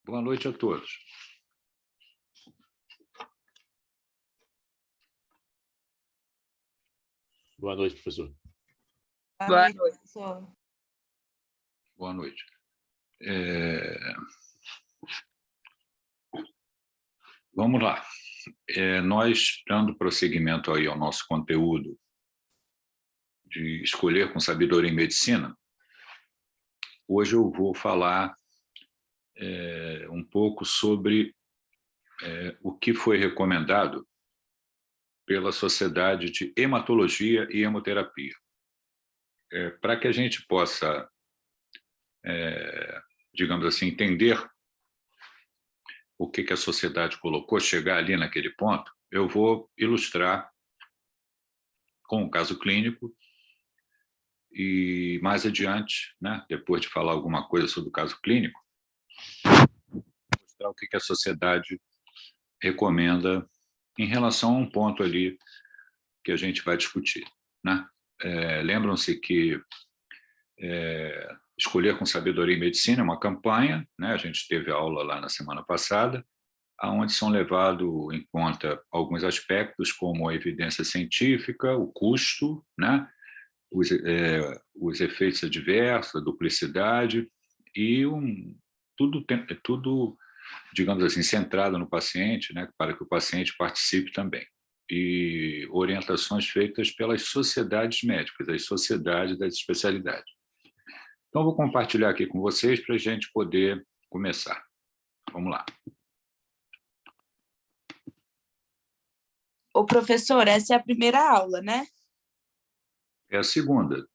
Boa noite a todos. Boa noite, professor. Boa noite, professor. Boa noite. Vamos lá. Nós, dando prosseguimento aí ao nosso conteúdo de escolher com sabedoria em medicina, hoje eu vou falar um pouco sobre o que foi recomendado pela Sociedade de Hematologia e Hemoterapia. Para que a gente possa, digamos assim, entender o que a sociedade colocou, chegar ali naquele ponto, eu vou ilustrar com um caso clínico e mais adiante, né, depois de falar alguma coisa sobre o caso clínico, mostrar o que a sociedade recomenda em relação a um ponto ali que a gente vai discutir, né? Lembram-se que Escolher com Sabedoria em Medicina é uma campanha, né? A gente teve aula lá na semana passada, onde são levados em conta alguns aspectos, como a evidência científica, o custo, né? Os efeitos adversos, a duplicidade, e tudo, digamos assim, centrado no paciente, né? Para que o paciente participe também. E orientações feitas pelas sociedades médicas, as sociedades das especialidades. Então, vou compartilhar aqui com vocês para a gente poder começar. Vamos lá. Ô, professor, essa é a primeira aula, né? É a segunda.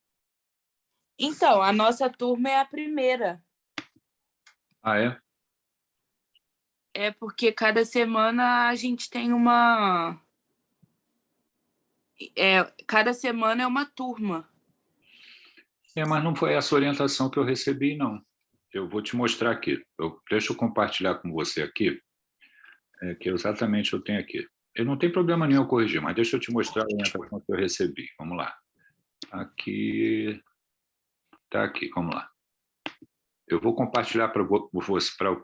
Então, a nossa turma é a primeira. Ah, é? É porque cada semana a gente tem uma... cada semana é uma turma. Mas não foi essa orientação que eu recebi, não. Eu vou te mostrar aqui. Deixa eu compartilhar com você aqui, que exatamente eu tenho aqui. Eu não tenho problema nenhum eu corrigir, mas deixa eu te mostrar a orientação que eu recebi. Vamos lá. Aqui. Está aqui, vamos lá. Eu vou compartilhar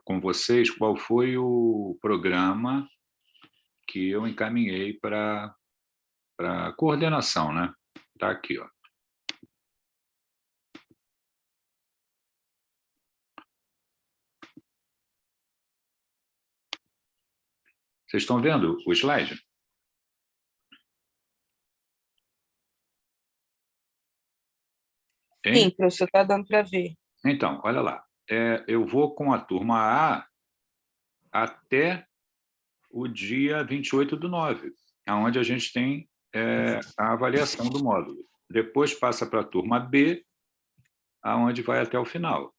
com vocês qual foi o programa que eu encaminhei para a coordenação, né? Está aqui, ó. Vocês estão vendo o slide? Hein? Sim, professor, está dando para ver. Então, olha lá. Eu vou com a turma A até o dia 28/9, onde a gente tem a avaliação do módulo. Depois passa para a turma B, aonde vai até o final.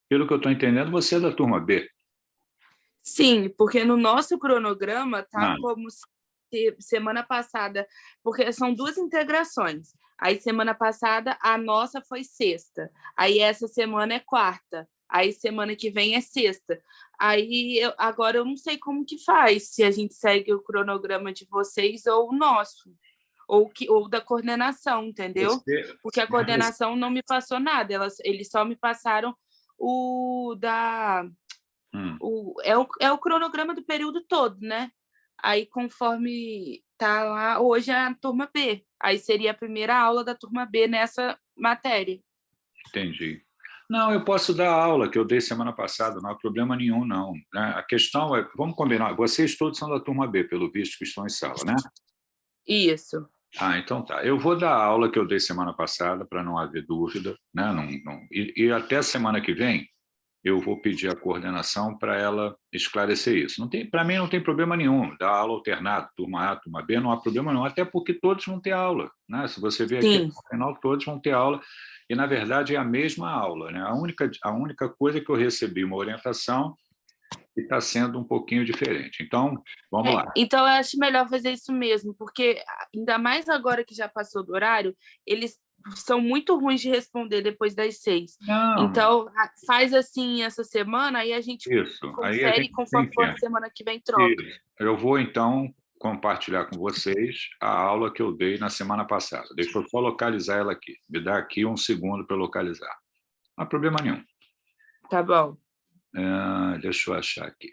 Pelo que eu estou entendendo, você é da turma B. Sim, porque no nosso cronograma está como se semana passada, porque são duas integrações. Aí, semana passada, a nossa foi sexta. Aí, essa semana é quarta. Aí, semana que vem é sexta. Aí, agora eu não sei como que faz, se a gente segue o cronograma de vocês ou o nosso, ou da coordenação, entendeu? Porque a coordenação não me passou nada, eles só me passaram o da... É o cronograma do período todo, né? Aí, conforme tá lá, hoje é a turma B. Aí seria a primeira aula da turma B nessa matéria. Entendi. Não, eu posso dar a aula que eu dei semana passada, não há problema nenhum, não. A questão é, vamos combinar, vocês todos são da turma B, pelo visto que estão em sala, né? Isso. Então tá. Eu vou dar a aula que eu dei semana passada, para não haver dúvida, né? E até a semana que vem, eu vou pedir a coordenação para ela esclarecer isso. Para mim não tem problema nenhum, dar aula alternada, turma A, turma B, não há problema nenhum, até porque todos vão ter aula, né? Se você ver aqui, no final, todos vão ter aula, e na verdade é a mesma aula, né? A única coisa que eu recebi uma orientação e está sendo um pouquinho diferente. Então, vamos lá. Então, eu acho melhor fazer isso mesmo, porque ainda mais agora que já passou do horário, eles são muito ruins de responder depois das 6. Não. Então, faz assim essa semana, aí a gente confere, conforme for a semana que vem, troca. Isso. Eu vou, então, compartilhar com vocês a aula que eu dei na semana passada. Deixa eu só localizar ela aqui. Me dá aqui um segundo para localizar. Não há problema nenhum. Tá bom. Deixa eu achar aqui.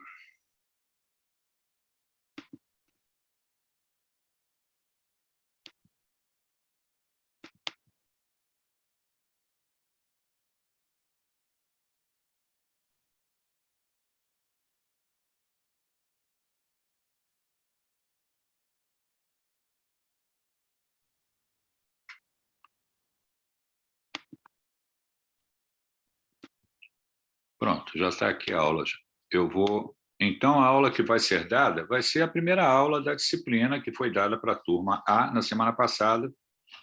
Pronto, já está aqui a aula. Eu vou... Então, a aula que vai ser dada vai ser a primeira aula da disciplina que foi dada para a turma A na semana passada.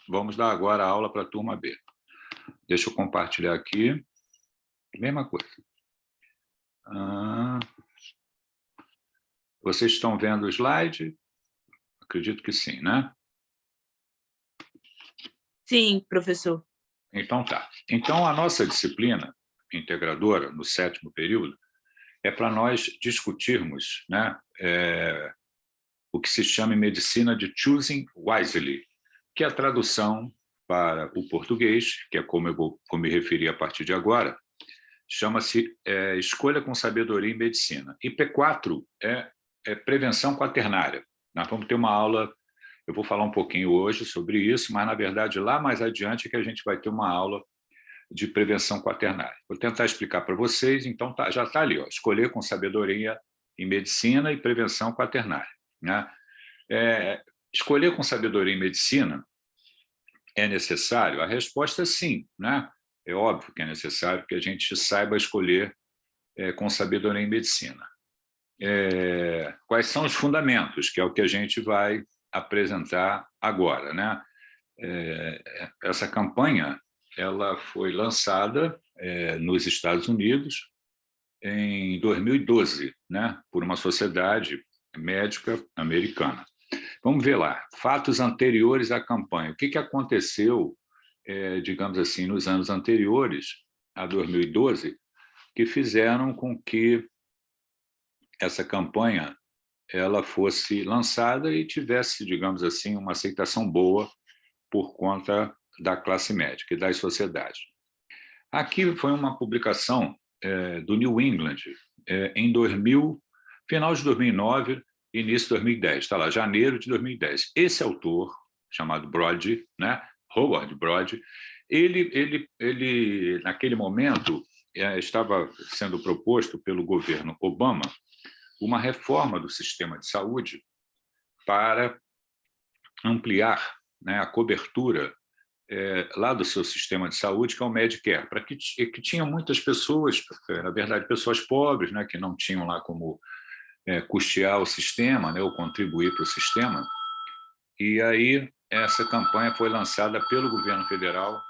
Vamos dar agora a aula para a turma B. Deixa eu compartilhar aqui. Mesma coisa. Vocês estão vendo o slide? Acredito que sim, né? Sim, professor. Então, tá. Então, a nossa disciplina integradora, no 7º período, é para nós discutirmos, né, o que se chama em medicina de choosing wisely, que é a tradução para o português, que é como eu vou me referir a partir de agora, chama-se escolha com sabedoria em medicina. E P4 é prevenção quaternária. Nós vamos ter uma aula, eu vou falar um pouquinho hoje sobre isso, mas, na verdade, lá mais adiante é que a gente vai ter uma aula de prevenção quaternária. Vou tentar explicar para vocês, então já está ali, ó, escolher com sabedoria em medicina e prevenção quaternária. Né? Escolher com sabedoria em medicina é necessário? A resposta é sim. Né? É óbvio que é necessário que a gente saiba escolher com sabedoria em medicina. Quais são os fundamentos, que é o que a gente vai apresentar agora. Né? Essa campanha ela foi lançada nos Estados Unidos em 2012, né, por uma sociedade médica americana. Vamos ver lá, fatos anteriores à campanha. O que aconteceu, digamos assim, nos anos anteriores a 2012, que fizeram com que essa campanha ela fosse lançada e tivesse, digamos assim, uma aceitação boa por conta da classe médica e das sociedades. Aqui foi uma publicação do New England em final de 2009, início de 2010. Está lá, janeiro de 2010. Esse autor, chamado Brody, né, Howard Brody, ele naquele momento, estava sendo proposto pelo governo Obama uma reforma do sistema de saúde para ampliar, né, a cobertura lá do seu sistema de saúde, que é o Medicare, para que tinha muitas pessoas, na verdade, pessoas pobres, né, que não tinham lá como custear o sistema, né, ou contribuir para o sistema. E aí essa campanha foi lançada pelo governo federal,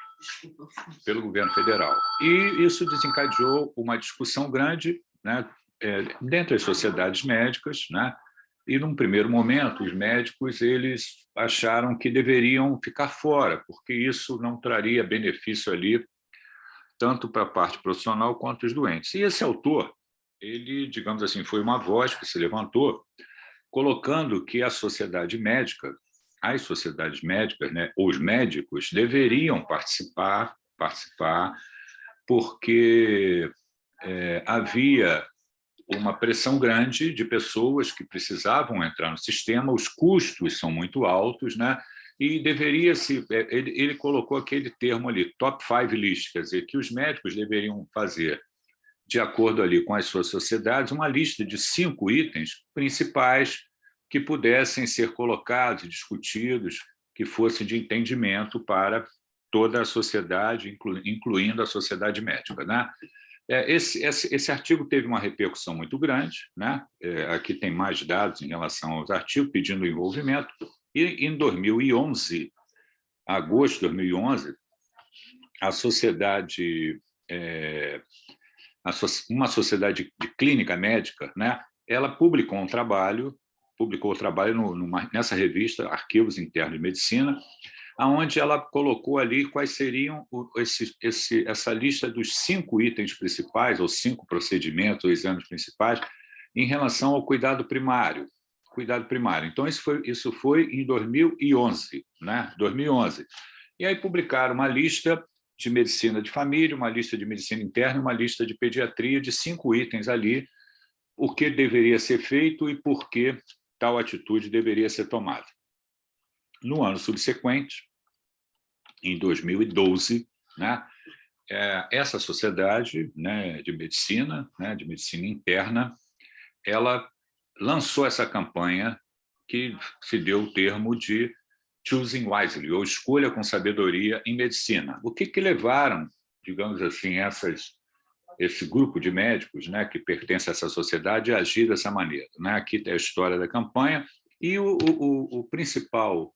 E isso desencadeou uma discussão grande, né, dentre as sociedades médicas, né, e, num primeiro momento, os médicos eles acharam que deveriam ficar fora, porque isso não traria benefício ali, tanto para a parte profissional quanto os doentes. E esse autor, ele, digamos assim, foi uma voz que se levantou, colocando que a sociedade médica, as sociedades médicas, né, os médicos, deveriam participar, porque havia uma pressão grande de pessoas que precisavam entrar no sistema, os custos são muito altos, né? E deveria-se... Ele colocou aquele termo ali, top 5 list, quer dizer, que os médicos deveriam fazer, de acordo ali com as suas sociedades, uma lista de 5 itens principais que pudessem ser colocados e discutidos, que fossem de entendimento para toda a sociedade, incluindo a sociedade médica, né? Esse artigo teve uma repercussão muito grande, né? Aqui tem mais dados em relação aos artigos, pedindo envolvimento, e em 2011, agosto de 2011, a sociedade, uma sociedade de clínica médica, né? Ela publicou o trabalho nessa revista, Arquivos Internos de Medicina, onde ela colocou ali quais seriam essa lista dos 5 itens principais, ou 5 procedimentos ou exames principais, em relação ao cuidado primário. Então, isso foi em 2011, né? 2011. E aí publicaram uma lista de medicina de família, uma lista de medicina interna, uma lista de pediatria, de 5 itens ali, o que deveria ser feito e por que tal atitude deveria ser tomada. No ano subsequente, em 2012, né, essa sociedade, né, de medicina interna, ela lançou essa campanha que se deu o termo de Choosing Wisely, ou escolha com sabedoria em medicina. O que levaram, digamos assim, esse grupo de médicos, né, que pertence a essa sociedade a agir dessa maneira, né? Aqui tem a história da campanha e o principal,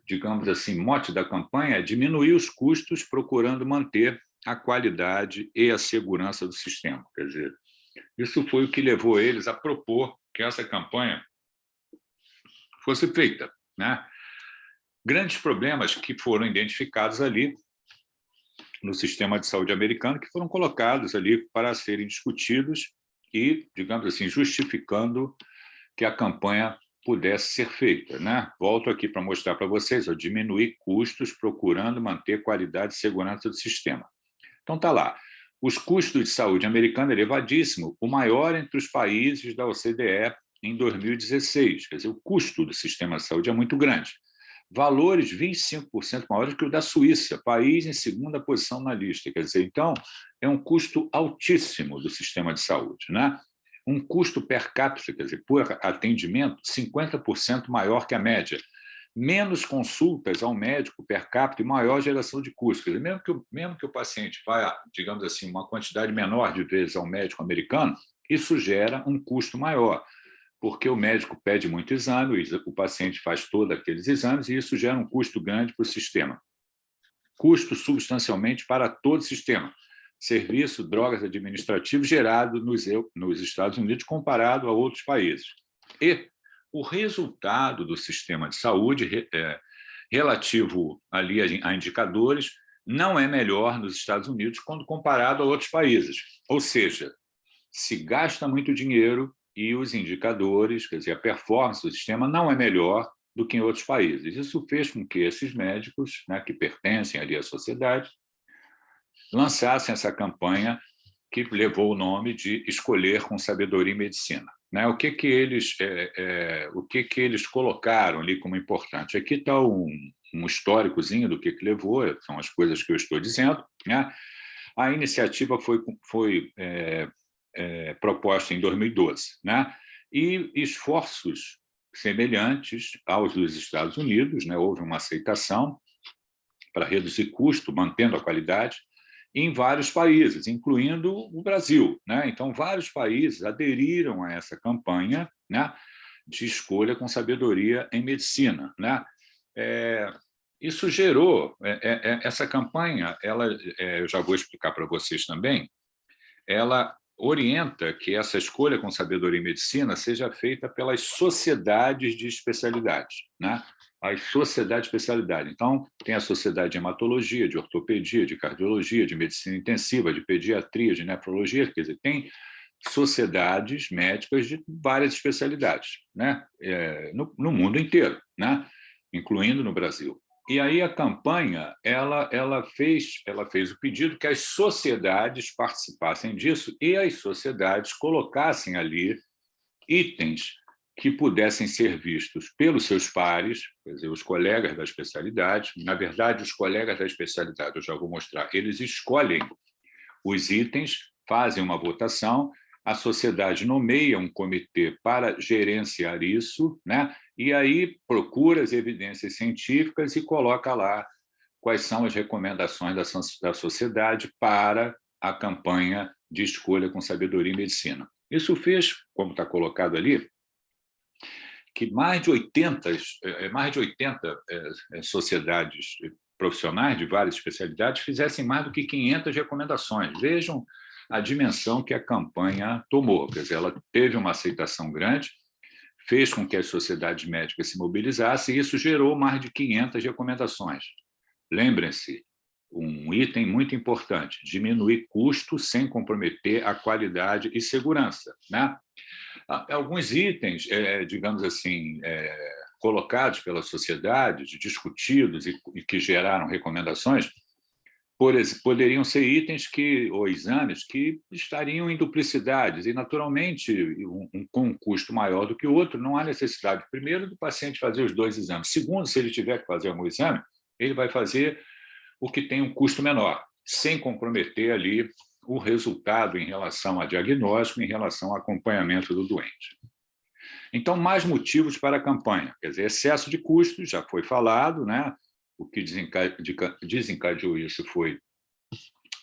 digamos assim, mote da campanha é diminuir os custos procurando manter a qualidade e a segurança do sistema. Quer dizer, isso foi o que levou eles a propor que essa campanha fosse feita, né? Grandes problemas que foram identificados ali no sistema de saúde americano, que foram colocados ali para serem discutidos e, digamos assim, justificando que a campanha pudesse ser feita, né? Volto aqui para mostrar para vocês, diminuir custos procurando manter qualidade e segurança do sistema. Então, está lá. Os custos de saúde americano elevadíssimo, o maior entre os países da OCDE em 2016. Quer dizer, o custo do sistema de saúde é muito grande. Valores 25% maiores que o da Suíça, país em segunda posição na lista. Quer dizer, então, é um custo altíssimo do sistema de saúde, né? Um custo per capita, quer dizer, por atendimento, 50% maior que a média. Menos consultas ao médico per capita e maior geração de custos. Quer dizer, mesmo que o paciente vá, digamos assim, uma quantidade menor de vezes ao médico americano, isso gera um custo maior, porque o médico pede muito exame, o paciente faz todos aqueles exames, e isso gera um custo grande para o sistema. Custo substancialmente para todo o sistema. Serviço, drogas administrativos gerado nos Estados Unidos comparado a outros países. E o resultado do sistema de saúde relativo ali a indicadores não é melhor nos Estados Unidos quando comparado a outros países. Ou seja, se gasta muito dinheiro e os indicadores, quer dizer, a performance do sistema não é melhor do que em outros países. Isso fez com que esses médicos, né, que pertencem ali à sociedade, lançassem essa campanha que levou o nome de Escolher com Sabedoria em Medicina. Né? O que eles colocaram ali como importante? Aqui está um históricozinho do que levou, são as coisas que eu estou dizendo. Né? A iniciativa foi proposta em 2012, né? E esforços semelhantes aos dos Estados Unidos, né? Houve uma aceitação para reduzir custo, mantendo a qualidade, em vários países, incluindo o Brasil, né? Então, vários países aderiram a essa campanha, né, de escolha com sabedoria em medicina, né? Isso gerou essa campanha, eu já vou explicar para vocês também, ela orienta que essa escolha com sabedoria em medicina seja feita pelas sociedades de especialidade, né? As sociedades de especialidade. Então, tem a sociedade de hematologia, de ortopedia, de cardiologia, de medicina intensiva, de pediatria, de nefrologia, quer dizer, tem sociedades médicas de várias especialidades, né? No mundo inteiro, né? Incluindo no Brasil. E aí a campanha ela fez o pedido que as sociedades participassem disso e as sociedades colocassem ali itens que pudessem ser vistos pelos seus pares, quer dizer, os colegas da especialidade. Na verdade, os colegas da especialidade, eu já vou mostrar, eles escolhem os itens, fazem uma votação, a sociedade nomeia um comitê para gerenciar isso, né? E aí procura as evidências científicas e coloca lá quais são as recomendações da sociedade para a campanha de escolha com sabedoria em medicina. Isso fez, como está colocado ali, que mais de 80 sociedades profissionais de várias especialidades fizessem mais do que 500 recomendações. Vejam a dimensão que a campanha tomou. Quer dizer, ela teve uma aceitação grande, fez com que as sociedades médicas se mobilizassem, e isso gerou mais de 500 recomendações. Lembrem-se, um item muito importante, diminuir custos sem comprometer a qualidade e segurança, né? Alguns itens, digamos assim, colocados pela sociedade, discutidos e que geraram recomendações, poderiam ser itens ou exames que estariam em duplicidades, e, naturalmente, com um custo maior do que o outro, não há necessidade, primeiro, do paciente fazer os 2 exames. Segundo, se ele tiver que fazer algum exame, ele vai fazer o que tem um custo menor, sem comprometer ali o resultado em relação a diagnóstico, em relação ao acompanhamento do doente. Então, mais motivos para a campanha. Quer dizer, excesso de custos, já foi falado, né? O que desencadeou isso foi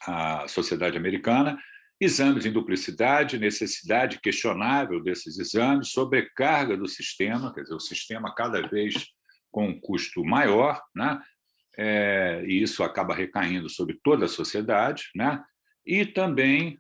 a Sociedade Americana, exames em duplicidade, necessidade questionável desses exames, sobrecarga do sistema, quer dizer, o sistema cada vez com um custo maior, né? E isso acaba recaindo sobre toda a sociedade, né? E também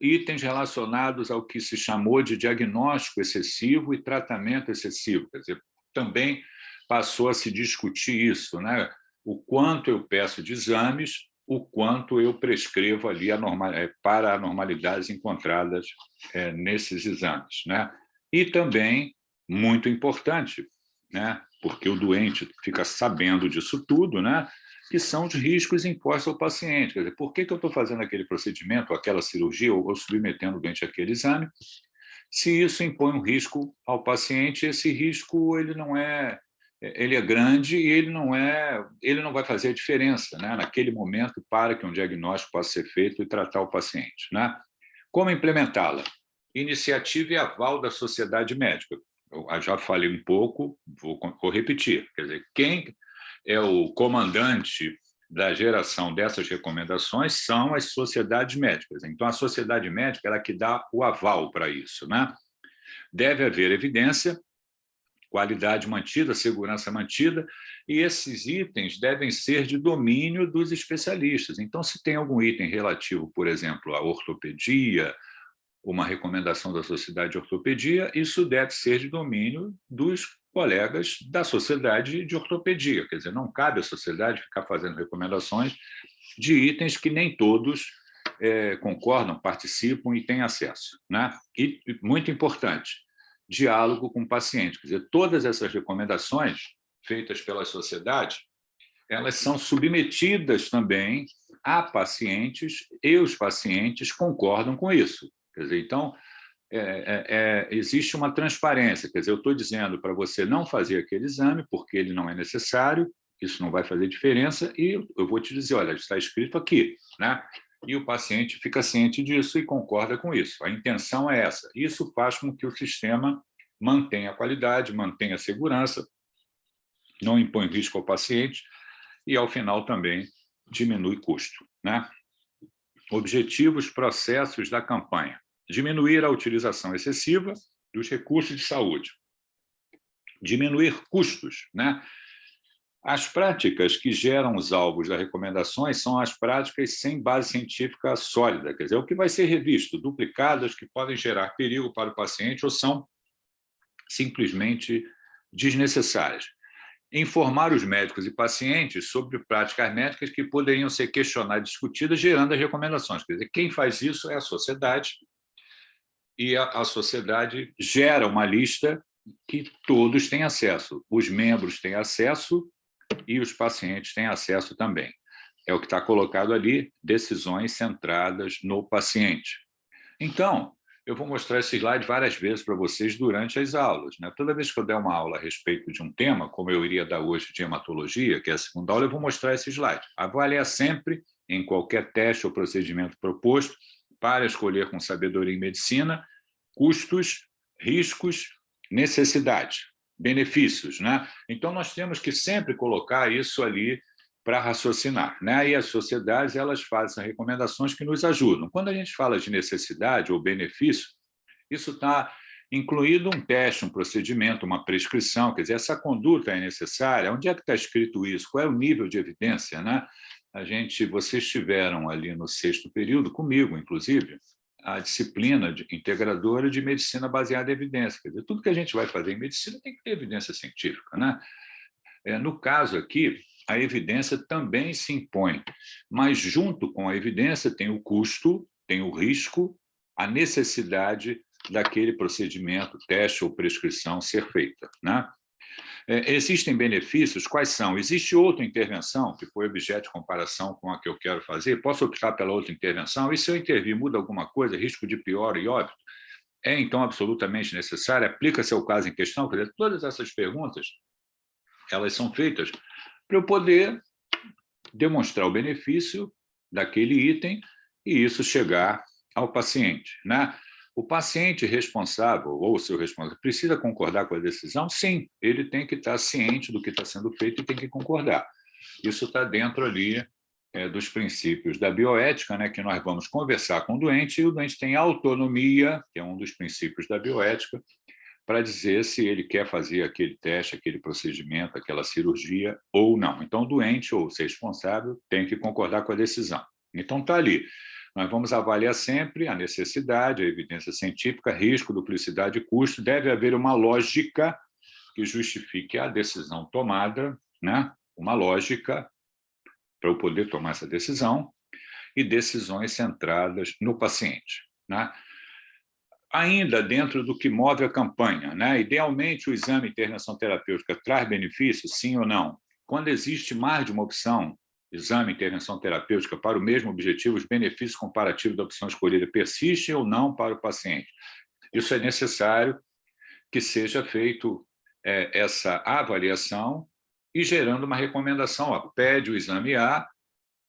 itens relacionados ao que se chamou de diagnóstico excessivo e tratamento excessivo, quer dizer, também passou a se discutir isso, né? O quanto eu peço de exames, o quanto eu prescrevo ali para anormalidades encontradas nesses exames, né? E também, muito importante, né? Porque o doente fica sabendo disso tudo, né? Que são os riscos impostos ao paciente. Quer dizer, por que eu estou fazendo aquele procedimento, aquela cirurgia, ou submetendo o doente àquele exame, se isso impõe um risco ao paciente? Esse risco ele é grande e ele não vai fazer a diferença, né, naquele momento, para que um diagnóstico possa ser feito e tratar o paciente, né? Como implementá-la? Iniciativa e aval da sociedade médica. Eu já falei um pouco, vou repetir. Quer dizer, quem é o comandante da geração dessas recomendações são as sociedades médicas. Então, a sociedade médica é que dá o aval para isso, né? Deve haver evidência, qualidade mantida, segurança mantida, e esses itens devem ser de domínio dos especialistas. Então, se tem algum item relativo, por exemplo, à ortopedia, uma recomendação da Sociedade de Ortopedia, isso deve ser de domínio dos colegas da Sociedade de Ortopedia. Quer dizer, não cabe à sociedade ficar fazendo recomendações de itens que nem todos concordam, participam e têm acesso, né? E, muito importante, diálogo com o paciente. Quer dizer, todas essas recomendações feitas pela sociedade, elas são submetidas também a pacientes, e os pacientes concordam com isso. Quer dizer, então, existe uma transparência. Quer dizer, eu estou dizendo para você não fazer aquele exame porque ele não é necessário, isso não vai fazer diferença, e eu vou te dizer, olha, está escrito aqui, né? E o paciente fica ciente disso e concorda com isso. A intenção é essa. Isso faz com que o sistema mantenha a qualidade, mantenha a segurança, não impõe risco ao paciente e, ao final, também diminui custo, né? Objetivos, processos da campanha. Diminuir a utilização excessiva dos recursos de saúde. Diminuir custos, né? As práticas que geram os alvos das recomendações são as práticas sem base científica sólida, quer dizer, o que vai ser revisto, duplicadas que podem gerar perigo para o paciente ou são simplesmente desnecessárias. Informar os médicos e pacientes sobre práticas médicas que poderiam ser questionadas e discutidas, gerando as recomendações. Quer dizer, quem faz isso é a sociedade, e a sociedade gera uma lista que todos têm acesso. Os membros têm acesso e os pacientes têm acesso também. É o que está colocado ali, decisões centradas no paciente. Então, eu vou mostrar esse slide várias vezes para vocês durante as aulas, né? Toda vez que eu der uma aula a respeito de um tema, como eu iria dar hoje de hematologia, que é a segunda aula, eu vou mostrar esse slide. Avaliar sempre, em qualquer teste ou procedimento proposto, para escolher com sabedoria em medicina, custos, riscos, necessidade, benefícios, né? Então, nós temos que sempre colocar isso ali para raciocinar, né? E as sociedades, elas fazem recomendações que nos ajudam. Quando a gente fala de necessidade ou benefício, isso está incluído um teste, um procedimento, uma prescrição, quer dizer, essa conduta é necessária. Onde é que está escrito isso? Qual é o nível de evidência, né? Vocês tiveram ali no 6º período, comigo, inclusive, a disciplina integradora de medicina baseada em evidência. Quer dizer, tudo que a gente vai fazer em medicina tem que ter evidência científica, né? No caso aqui, a evidência também se impõe, mas junto com a evidência tem o custo, tem o risco, a necessidade daquele procedimento, teste ou prescrição ser feita, né? Existem benefícios? Quais são? Existe outra intervenção, que foi objeto de comparação com a que eu quero fazer? Posso optar pela outra intervenção? E se eu intervir, muda alguma coisa? Risco de pior e óbito? É, então, absolutamente necessário? Aplica-se ao caso em questão? Quer dizer, todas essas perguntas, elas são feitas para eu poder demonstrar o benefício daquele item e isso chegar ao paciente, né? O paciente responsável, ou o seu responsável, precisa concordar com a decisão? Sim, ele tem que estar ciente do que está sendo feito e tem que concordar. Isso está dentro ali dos princípios da bioética, né, que nós vamos conversar com o doente, e o doente tem autonomia, que é um dos princípios da bioética, para dizer se ele quer fazer aquele teste, aquele procedimento, aquela cirurgia ou não. Então, o doente ou o responsável tem que concordar com a decisão. Então, está ali. Nós vamos avaliar sempre a necessidade, a evidência científica, risco, duplicidade e custo. Deve haver uma lógica que justifique a decisão tomada, né? Uma lógica para eu poder tomar essa decisão e decisões centradas no paciente, né? Ainda dentro do que move a campanha, né? Idealmente, o exame de intervenção terapêutica traz benefícios, sim ou não? Quando existe mais de uma opção, exame de intervenção terapêutica para o mesmo objetivo, os benefícios comparativos da opção escolhida persistem ou não para o paciente? Isso é necessário que seja feito essa avaliação e gerando uma recomendação, ó, pede o exame A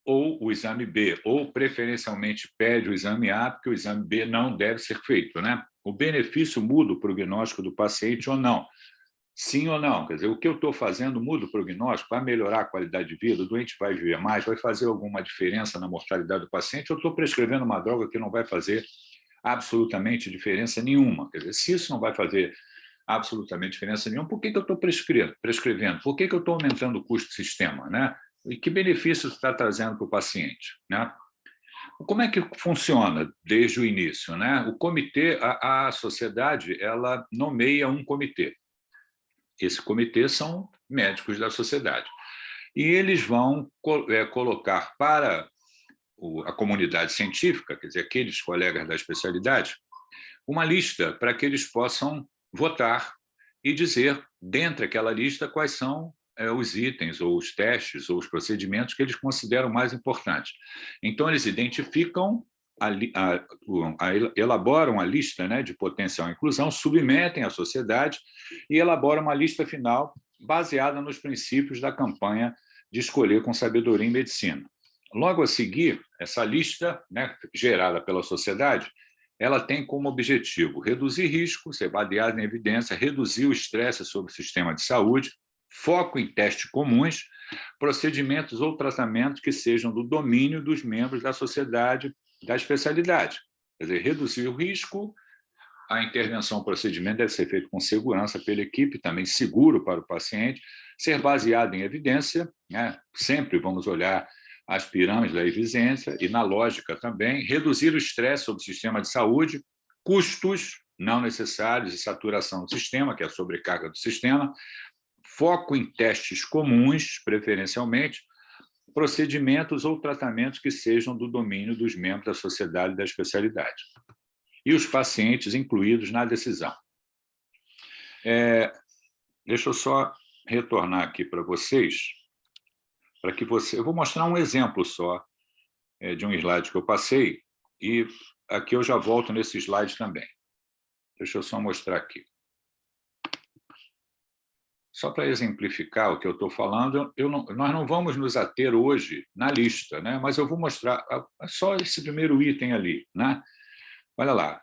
ou o exame B, ou preferencialmente pede o exame A, porque o exame B não deve ser feito, né? O benefício muda o prognóstico do paciente ou não? Sim ou não? Quer dizer, o que eu estou fazendo muda o prognóstico, vai melhorar a qualidade de vida, o doente vai viver mais, vai fazer alguma diferença na mortalidade do paciente, eu estou prescrevendo uma droga que não vai fazer absolutamente diferença nenhuma. Quer dizer, se isso não vai fazer absolutamente diferença nenhuma, por que eu estou prescrevendo? Por que eu estou aumentando o custo do sistema, né? E que benefícios está trazendo para o paciente, né? Como é que funciona desde o início, né? O comitê, a sociedade, ela nomeia um comitê. Esse comitê são médicos da sociedade. E eles vão colocar para a comunidade científica, quer dizer, aqueles colegas da especialidade, uma lista para que eles possam votar e dizer, dentre aquela lista, quais são os itens, ou os testes, ou os procedimentos que eles consideram mais importantes. Então, eles identificam, elaboram a lista, né, de potencial inclusão, submetem à sociedade e elaboram uma lista final baseada nos princípios da campanha de escolher com sabedoria em medicina. Logo a seguir, essa lista, né, gerada pela sociedade, ela tem como objetivo reduzir risco, ser baseada em evidência, reduzir o estresse sobre o sistema de saúde, foco em testes comuns, procedimentos ou tratamentos que sejam do domínio dos membros da sociedade da especialidade. Quer dizer, reduzir o risco, a intervenção, o procedimento deve ser feito com segurança pela equipe, também seguro para o paciente, ser baseado em evidência, né? Sempre vamos olhar as pirâmides da evidência e na lógica também, reduzir o estresse sobre o sistema de saúde, custos não necessários e saturação do sistema, que é a sobrecarga do sistema, foco em testes comuns, preferencialmente, procedimentos ou tratamentos que sejam do domínio dos membros da sociedade da especialidade. E os pacientes incluídos na decisão. Deixa eu só retornar aqui para vocês, para que você... Eu vou mostrar um exemplo só de um slide que eu passei, e aqui eu já volto nesse slide também. Deixa eu só mostrar aqui. Só para exemplificar o que eu estou falando, nós não vamos nos ater hoje na lista, né? Mas eu vou mostrar só esse primeiro item ali, né? Olha lá,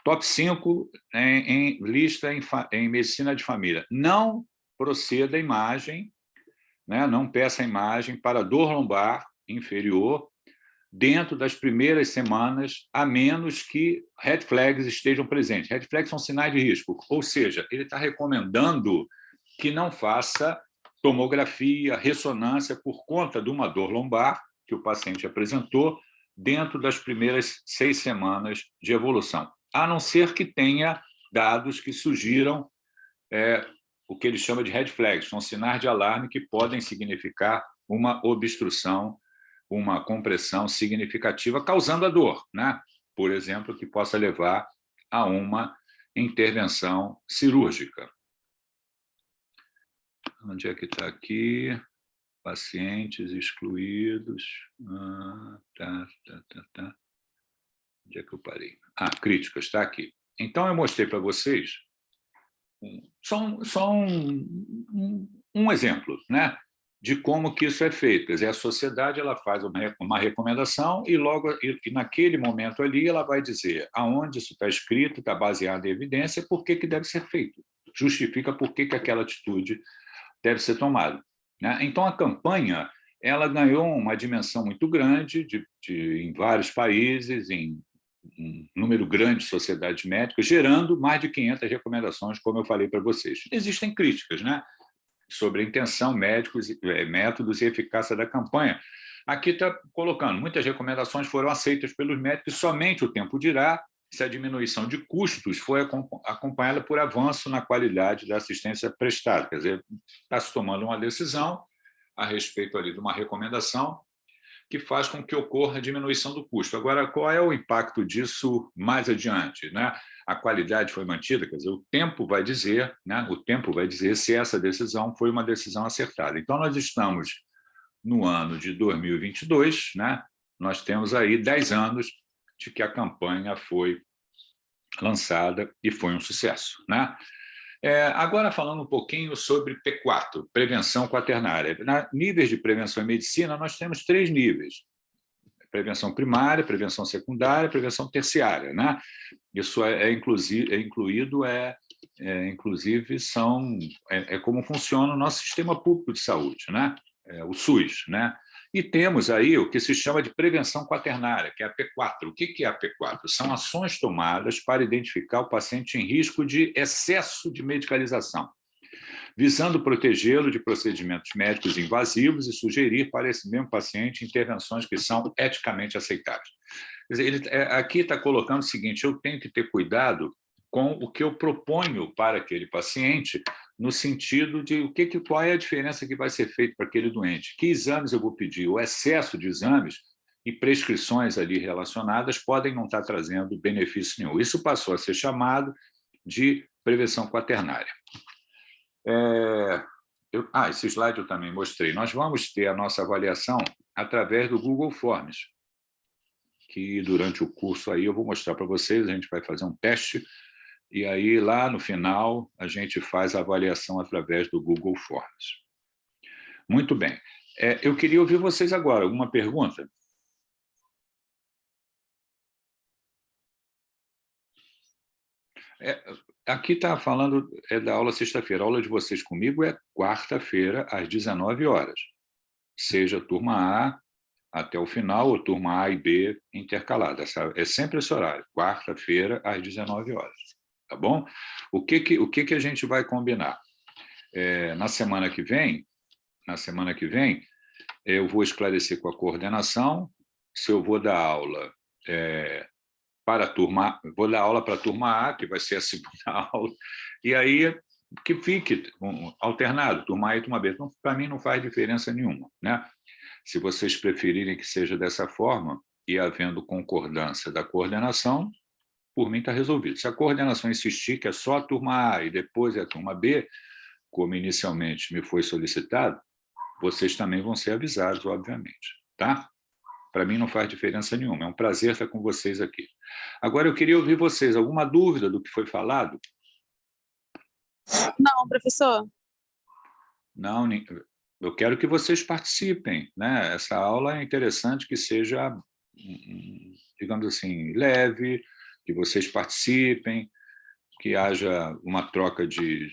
top 5 em lista em medicina de família. Não proceda a imagem, né? Não peça a imagem para dor lombar inferior dentro das primeiras semanas, a menos que red flags estejam presentes. Red flags são sinais de risco, ou seja, ele está recomendando que não faça tomografia, ressonância por conta de uma dor lombar que o paciente apresentou dentro das primeiras 6 semanas de evolução, a não ser que tenha dados que sugiram o que ele chama de red flags, são sinais de alarme que podem significar uma obstrução, uma compressão significativa, causando a dor, né? Por exemplo, que possa levar a uma intervenção cirúrgica. Onde é que está aqui? Pacientes excluídos. Tá. Onde é que eu parei? Críticas, está aqui. Então, eu mostrei para vocês só um exemplo, né, de como que isso é feito. Quer dizer, a sociedade ela faz uma recomendação e logo e naquele momento ali ela vai dizer aonde isso está escrito, está baseado em evidência, por que deve ser feito, justifica por que aquela atitude deve ser tomada, né? Então, a campanha ela ganhou uma dimensão muito grande em vários países, em um número grande de sociedades médicas, gerando mais de 500 recomendações, como eu falei para vocês. Existem críticas, né, sobre a intenção, métodos e eficácia da campanha. Aqui está colocando, muitas recomendações foram aceitas pelos médicos, somente o tempo dirá se a diminuição de custos foi acompanhada por avanço na qualidade da assistência prestada. Quer dizer, está se tomando uma decisão a respeito ali de uma recomendação que faz com que ocorra a diminuição do custo. Agora, qual é o impacto disso mais adiante, né? A qualidade foi mantida, quer dizer, o tempo vai dizer, né? O tempo vai dizer se essa decisão foi uma decisão acertada. Então, nós estamos no ano de 2022, né? Nós temos aí 10 anos de que a campanha foi lançada e foi um sucesso, né? Agora, falando um pouquinho sobre P4, prevenção quaternária. Níveis de prevenção em medicina, nós temos 3 níveis. Prevenção primária, prevenção secundária, prevenção terciária, né? Isso incluído, inclusive, é como funciona o nosso sistema público de saúde, né? O SUS, né? E temos aí o que se chama de prevenção quaternária, que é a P4. O que é a P4? São ações tomadas para identificar o paciente em risco de excesso de medicalização, visando protegê-lo de procedimentos médicos invasivos e sugerir para esse mesmo paciente intervenções que são eticamente aceitáveis. Quer dizer, ele aqui está colocando o seguinte: eu tenho que ter cuidado com o que eu proponho para aquele paciente, no sentido de qual é a diferença que vai ser feita para aquele doente, que exames eu vou pedir, o excesso de exames e prescrições ali relacionadas podem não estar trazendo benefício nenhum. Isso passou a ser chamado de prevenção quaternária. Esse slide eu também mostrei. Nós vamos ter a nossa avaliação através do Google Forms, que durante o curso aí eu vou mostrar para vocês, a gente vai fazer um teste, e aí lá no final a gente faz a avaliação através do Google Forms. Muito bem. Eu queria ouvir vocês agora. Alguma pergunta? Aqui está falando da aula sexta-feira. A aula de vocês comigo é quarta-feira, às 19 horas. Seja turma A até o final, ou turma A e B intercalada. É sempre esse horário, quarta-feira, às 19 horas. Tá bom? O que a gente vai combinar? Na semana que vem, eu vou esclarecer com a coordenação se eu vou dar aula para a turma, vou dar aula para a turma A, que vai ser a segunda aula, e aí que fique alternado, turma A e turma B. Então, para mim não faz diferença nenhuma, né? Se vocês preferirem que seja dessa forma, e havendo concordância da coordenação, por mim está resolvido. Se a coordenação insistir que é só a turma A e depois é a turma B, como inicialmente me foi solicitado, vocês também vão ser avisados, obviamente, tá? Para mim não faz diferença nenhuma, é um prazer estar com vocês aqui. Agora eu queria ouvir vocês, alguma dúvida do que foi falado? Não, professor. Não, eu quero que vocês participem, né? Essa aula é interessante que seja, digamos assim, leve, que vocês participem, que haja uma troca de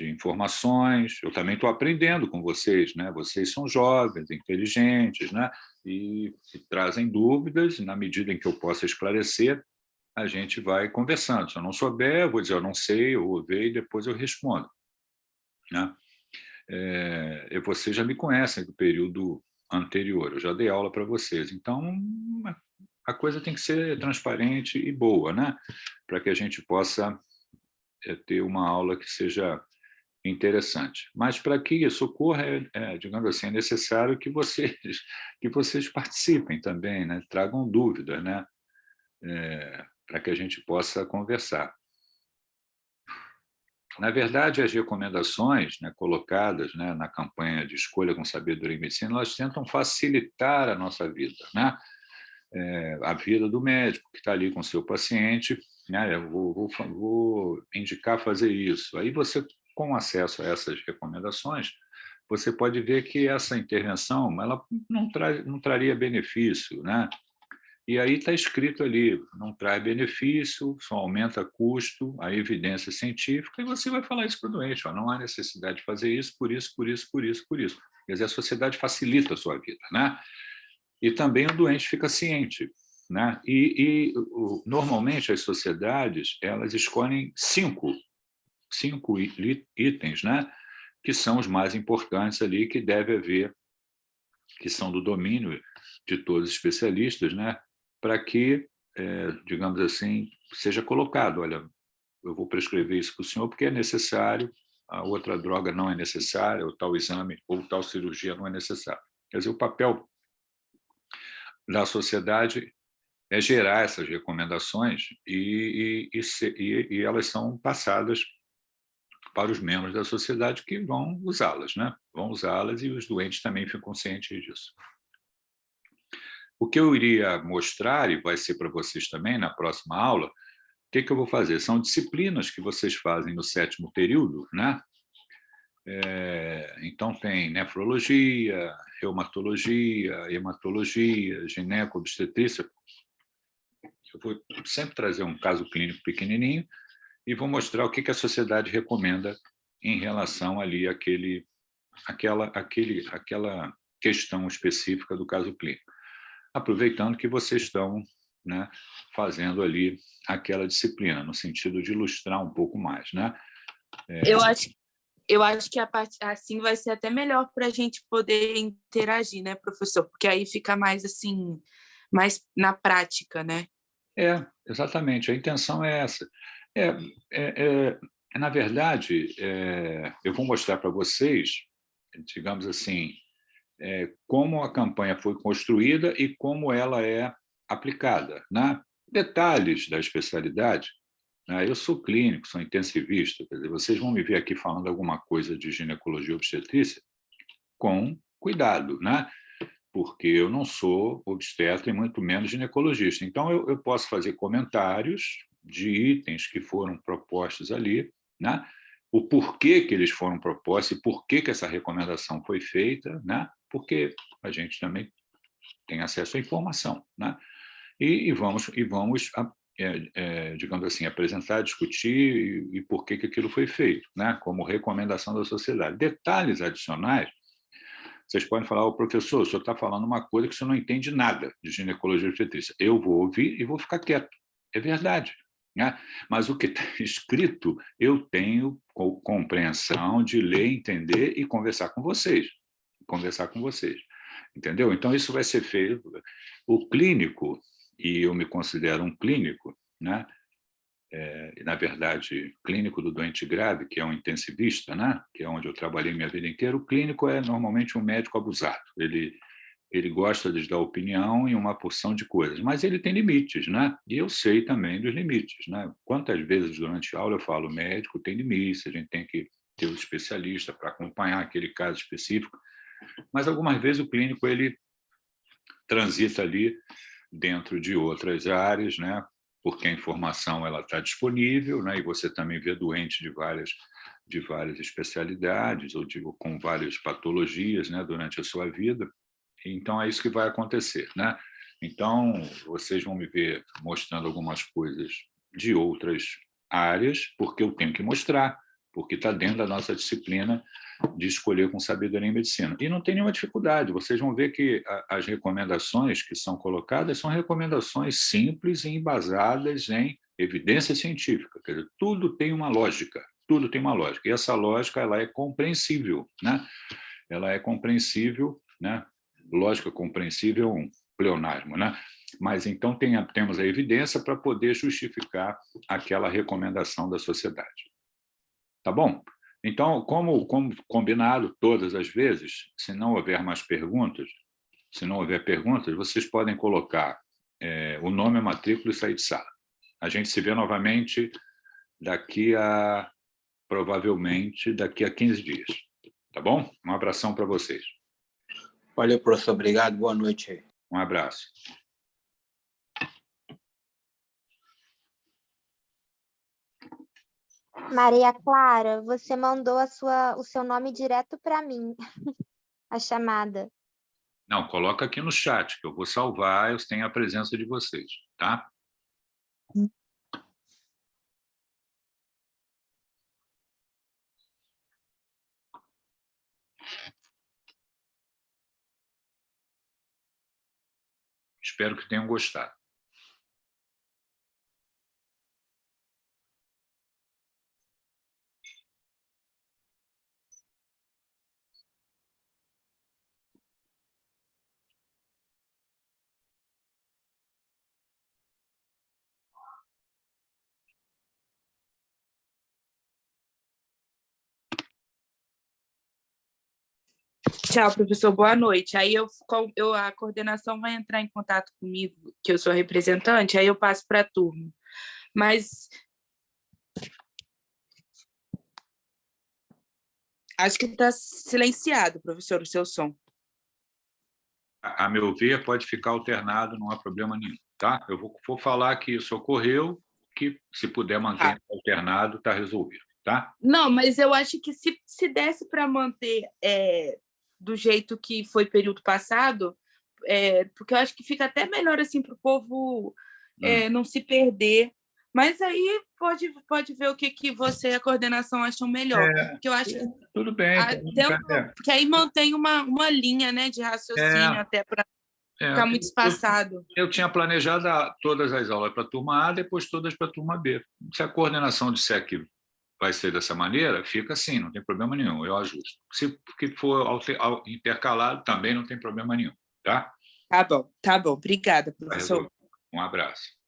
informações. Eu também estou aprendendo com vocês, né? Vocês são jovens, inteligentes, né? E trazem dúvidas, e na medida em que eu possa esclarecer, a gente vai conversando. Se eu não souber, eu vou dizer, eu não sei, eu vou ver e depois eu respondo, né? Vocês já me conhecem do período anterior, eu já dei aula para vocês, então a coisa tem que ser transparente e boa, né? Para que a gente possa ter uma aula que seja interessante. Mas para que isso ocorra, digamos assim, é necessário que vocês participem também, né? Tragam dúvidas, né? Para que a gente possa conversar. Na verdade, as recomendações, né, colocadas, né, na campanha de Escolha com Sabedoria em Medicina, elas tentam facilitar a nossa vida, né? A vida do médico que está ali com o seu paciente, né? Eu vou indicar fazer isso. Aí você, com acesso a essas recomendações, você pode ver que essa intervenção ela não traria benefício, né? E aí está escrito ali, não traz benefício, só aumenta custo, a evidência científica, e você vai falar isso para o doente, ó, não há necessidade de fazer isso, por isso, por isso, por isso, por isso. Quer dizer, a sociedade facilita a sua vida, né? E também o doente fica ciente, né? Normalmente as sociedades elas escolhem cinco itens, né? Que são os mais importantes ali, que deve haver, que são do domínio de todos os especialistas, né? Para que, digamos assim, seja colocado, olha, eu vou prescrever isso para o senhor porque é necessário, a outra droga não é necessária, ou tal exame, ou tal cirurgia não é necessária. Quer dizer, o papel da sociedade é gerar essas recomendações e elas são passadas para os membros da sociedade que vão usá-las, né? Vão usá-las e os doentes também ficam cientes disso. O que eu iria mostrar, e vai ser para vocês também na próxima aula, o que eu vou fazer? São disciplinas que vocês fazem no 7º período, né? Então, tem nefrologia, reumatologia, hematologia, gineco-obstetrícia. Eu vou sempre trazer um caso clínico pequenininho e vou mostrar o que a sociedade recomenda em relação ali àquela questão específica do caso clínico. Aproveitando que vocês estão, né, fazendo ali aquela disciplina, no sentido de ilustrar um pouco mais, né? Eu acho que a parte assim vai ser até melhor para a gente poder interagir, né, professor? Porque aí fica mais assim, mais na prática, né? Exatamente. A intenção é essa. Na verdade, eu vou mostrar para vocês, digamos assim, como a campanha foi construída e como ela é aplicada, né? Detalhes da especialidade. Né? Eu sou clínico, sou intensivista, quer dizer, vocês vão me ver aqui falando alguma coisa de ginecologia obstetrícia com cuidado, né? Porque eu não sou obstetra e muito menos ginecologista. Então, eu posso fazer comentários de itens que foram propostos ali, né? O porquê que eles foram propostos e por que essa recomendação foi feita, né? Porque a gente também tem acesso à informação, né? E vamos digamos assim, apresentar, discutir e por que aquilo foi feito, né? Como recomendação da sociedade. Detalhes adicionais, vocês podem falar, professor, o senhor está falando uma coisa que o senhor não entende nada de ginecologia obstetrícia. Eu vou ouvir e vou ficar quieto. É verdade. Né? Mas o que está escrito, eu tenho compreensão de ler, entender e conversar com vocês. Entendeu? Então, isso vai ser feito. O clínico, e eu me considero um clínico, né? Na verdade, clínico do doente grave, que é um intensivista, né? Que é onde eu trabalhei minha vida inteira. O clínico é normalmente um médico abusado. Ele gosta de dar opinião em uma porção de coisas, mas ele tem limites, né? E eu sei também dos limites, né? Quantas vezes durante a aula eu falo, médico tem limites, a gente tem que ter um especialista para acompanhar aquele caso específico, mas algumas vezes o clínico ele transita ali dentro de outras áreas, né? Porque a informação ela está disponível, né? E você também vê doentes de várias especialidades ou com várias patologias, né? Durante a sua vida. Então, é isso que vai acontecer, né? Então, vocês vão me ver mostrando algumas coisas de outras áreas, porque eu tenho que mostrar, porque está dentro da nossa disciplina de escolher com sabedoria em medicina. E não tem nenhuma dificuldade, vocês vão ver que as recomendações que são colocadas são recomendações simples e embasadas em evidência científica, quer dizer, tudo tem uma lógica, e essa lógica ela é compreensível, né? Ela é compreensível, né? Lógica compreensível é um pleonasmo, né? Mas então temos a evidência para poder justificar aquela recomendação da sociedade. Tá bom? Então, como combinado todas as vezes, se não houver perguntas, vocês podem colocar o nome, a matrícula e sair de sala. A gente se vê novamente daqui a provavelmente daqui a 15 dias. Tá bom? Um abração para vocês. Valeu, professor. Obrigado. Boa noite. Um abraço. Maria Clara, você mandou o seu nome direto para mim, a chamada. Não, coloca aqui no chat, que eu vou salvar, eu tenho a presença de vocês, tá? Espero que tenham gostado. Tchau, professor. Boa noite. Aí a coordenação vai entrar em contato comigo, que eu sou representante, aí eu passo para a turma. Mas acho que está silenciado, professor, o seu som. A meu ver, pode ficar alternado, não há problema nenhum, tá? Eu vou falar que isso ocorreu, que se puder manter alternado, está resolvido, tá? Não, mas eu acho que se desse para manter do jeito que foi período passado, porque eu acho que fica até melhor assim para o povo não se perder. Mas aí pode ver o que você e a coordenação acham melhor. Porque eu acho que tudo bem. Porque aí mantém uma linha, né, de raciocínio até para ficar muito espaçado. Eu tinha planejado todas as aulas para a turma A, depois todas para a turma B. Se a coordenação disser que vai ser dessa maneira, fica assim, não tem problema nenhum, eu ajusto. Se for intercalado, também não tem problema nenhum, tá? Tá bom. Obrigada, professor. Um abraço.